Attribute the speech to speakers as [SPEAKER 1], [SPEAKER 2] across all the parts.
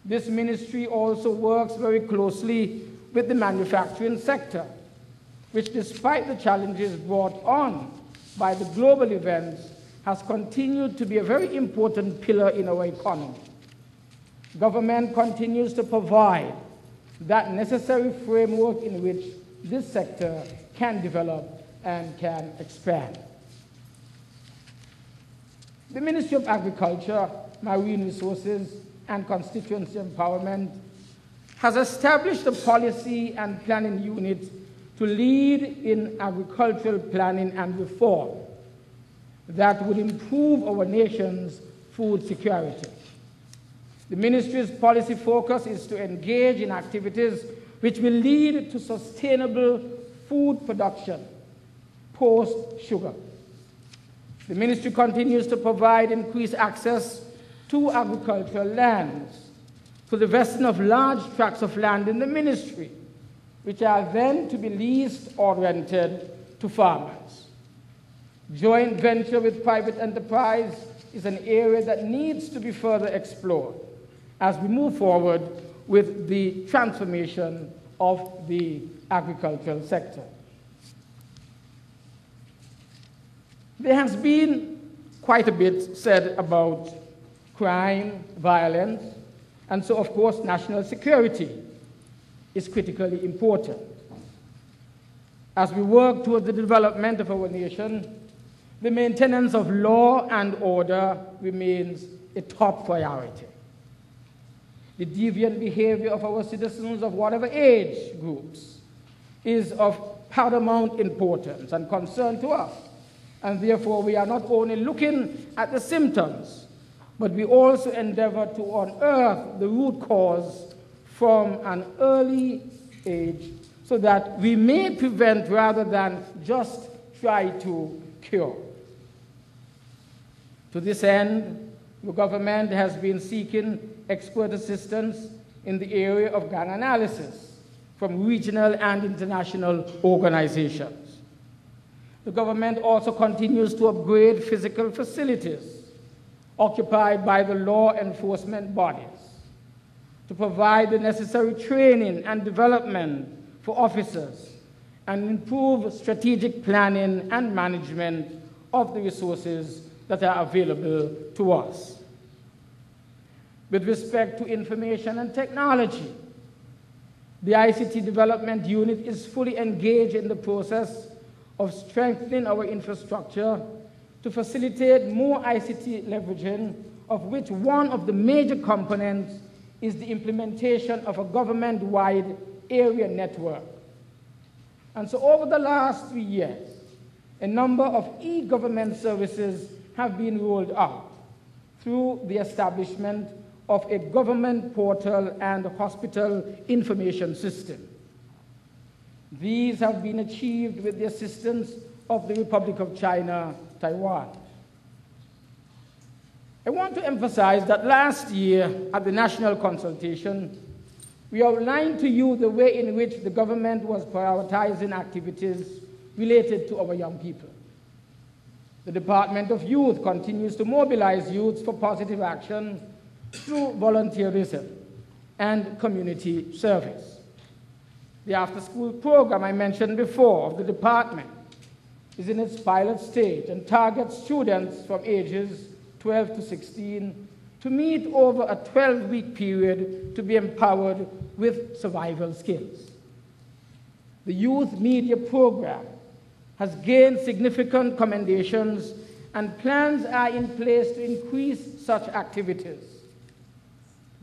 [SPEAKER 1] This ministry also works very closely with the manufacturing sector, which, despite the challenges brought on by the global events, has continued to be a very important pillar in our economy. Government continues to provide that necessary framework in which this sector can develop and can expand. The Ministry of Agriculture, Marine Resources, and Constituency Empowerment has established a policy and planning unit to lead in agricultural planning and reform that would improve our nation's food security. The ministry's policy focus is to engage in activities which will lead to sustainable food production post-sugar. The ministry continues to provide increased access to agricultural lands, to the vesting of large tracts of land in the ministry, which are then to be leased or rented to farmers. Joint venture with private enterprise is an area that needs to be further explored as we move forward with the transformation of the agricultural sector. There has been quite a bit said about crime, violence, and so, of course, national security is critically important. As we work toward the development of our nation, the maintenance of law and order remains a top priority. The deviant behavior of our citizens of whatever age groups is of paramount importance and concern to us. And therefore, we are not only looking at the symptoms, but we also endeavor to unearth the root cause from an early age so that we may prevent rather than just try to cure. To this end, the government has been seeking expert assistance in the area of gang analysis from regional and international organizations. The government also continues to upgrade physical facilities occupied by the law enforcement bodies to provide the necessary training and development for officers and improve strategic planning and management of the resources that are available to us. With respect to information and technology, the ICT Development Unit is fully engaged in the process of strengthening our infrastructure to facilitate more ICT leveraging, of which one of the major components is the implementation of a government-wide area network. And so over the last 3 years, a number of e-government services have been rolled out through the establishment of a government portal and hospital information system. These have been achieved with the assistance of the Republic of China, Taiwan. I want to emphasize that last year at the national consultation, we outlined to you the way in which the government was prioritizing activities related to our young people. The Department of Youth continues to mobilize youths for positive action through volunteerism and community service. The after-school program I mentioned before of the department is in its pilot stage and targets students from ages 12 to 16 to meet over a 12-week period to be empowered with survival skills. The youth media program has gained significant commendations and plans are in place to increase such activities.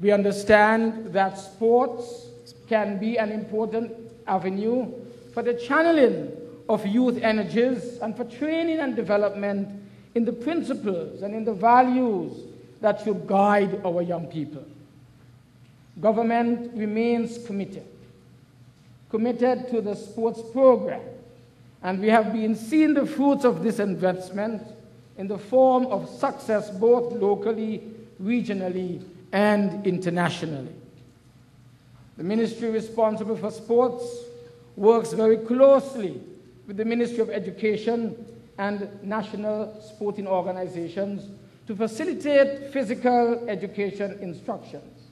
[SPEAKER 1] We understand that sports can be an important avenue for the channeling of youth energies and for training and development in the principles and in the values that should guide our young people. Government remains committed to the sports program, and we have been seeing the fruits of this investment in the form of success both locally, regionally, and internationally. The ministry responsible for sports works very closely with the Ministry of Education and national sporting organizations to facilitate physical education instructions.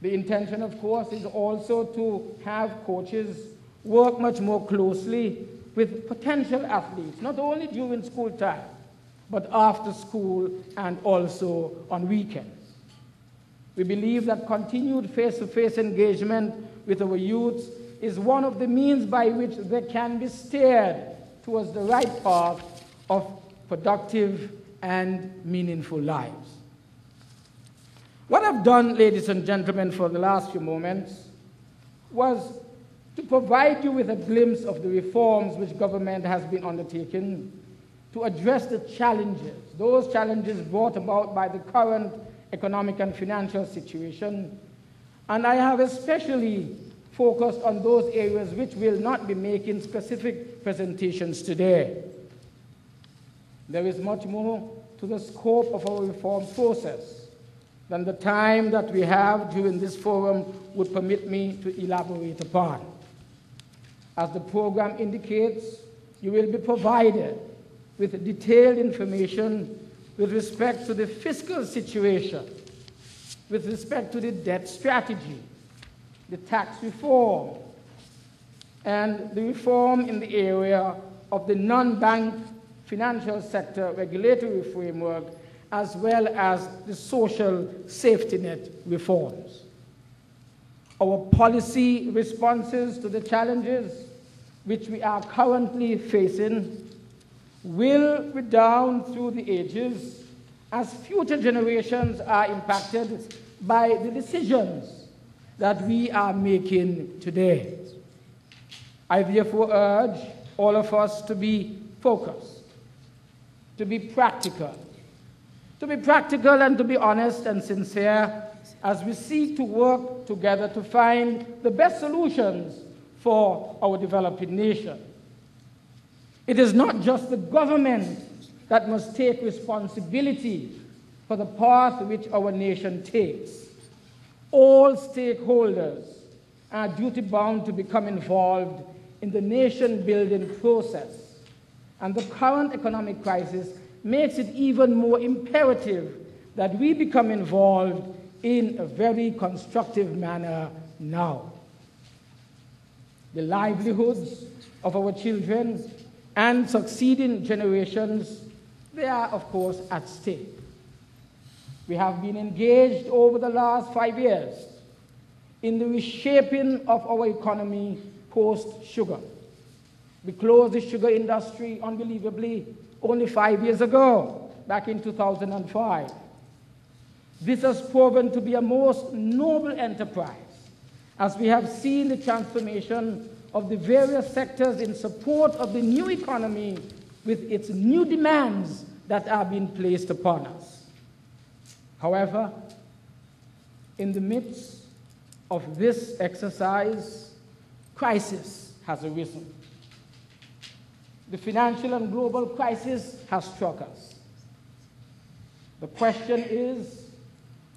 [SPEAKER 1] The intention, of course, is also to have coaches work much more closely with potential athletes, not only during school time, but after school and also on weekends. We believe that continued face-to-face engagement with our youths is one of the means by which they can be steered towards the right path of productive and meaningful lives. What I've done, ladies and gentlemen, for the last few moments was to provide you with a glimpse of the reforms which government has been undertaking to address the challenges, those challenges brought about by the current economic and financial situation. And I have especially focused on those areas which will not be making specific presentations today. There is much more to the scope of our reform process than the time that we have during this forum would permit me to elaborate upon. As the program indicates, you will be provided with detailed information with respect to the fiscal situation, with respect to the debt strategy, the tax reform, and the reform in the area of the non-bank financial sector regulatory framework, as well as the social safety net reforms. Our policy responses to the challenges which we are currently facing will redound through the ages as future generations are impacted by the decisions that we are making today. I therefore urge all of us to be focused, to be practical and to be honest and sincere as we seek to work together to find the best solutions for our developing nation. It is not just the government that must take responsibility for the path which our nation takes. All stakeholders are duty-bound to become involved in the nation-building process, and the current economic crisis makes it even more imperative that we become involved in a very constructive manner now. The livelihoods of our children and succeeding generations, they are, of course, at stake. We have been engaged over the last 5 years in the reshaping of our economy post-sugar. We closed the sugar industry, unbelievably, only 5 years ago, back in 2005. This has proven to be a most noble enterprise, as we have seen the transformation of the various sectors in support of the new economy with its new demands that are being placed upon us. However, in the midst of this exercise, crisis has arisen. The financial and global crisis has struck us. The question is,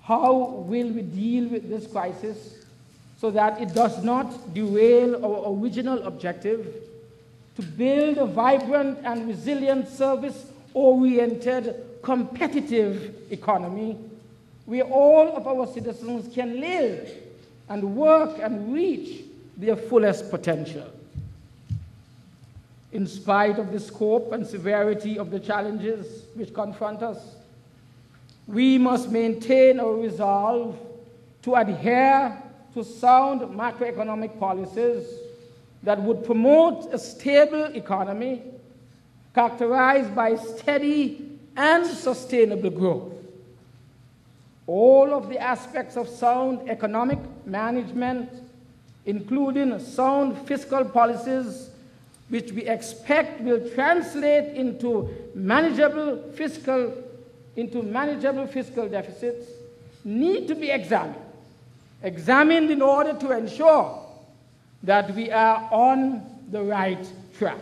[SPEAKER 1] how will we deal with this crisis so that it does not derail our original objective to build a vibrant and resilient service-oriented, competitive economy where all of our citizens can live and work and reach their fullest potential. In spite of the scope and severity of the challenges which confront us, we must maintain our resolve to adhere to sound macroeconomic policies that would promote a stable economy characterized by steady and sustainable growth. All of the aspects of sound economic management, including sound fiscal policies, which we expect will translate into manageable fiscal deficits, need to be examined in order to ensure that we are on the right track.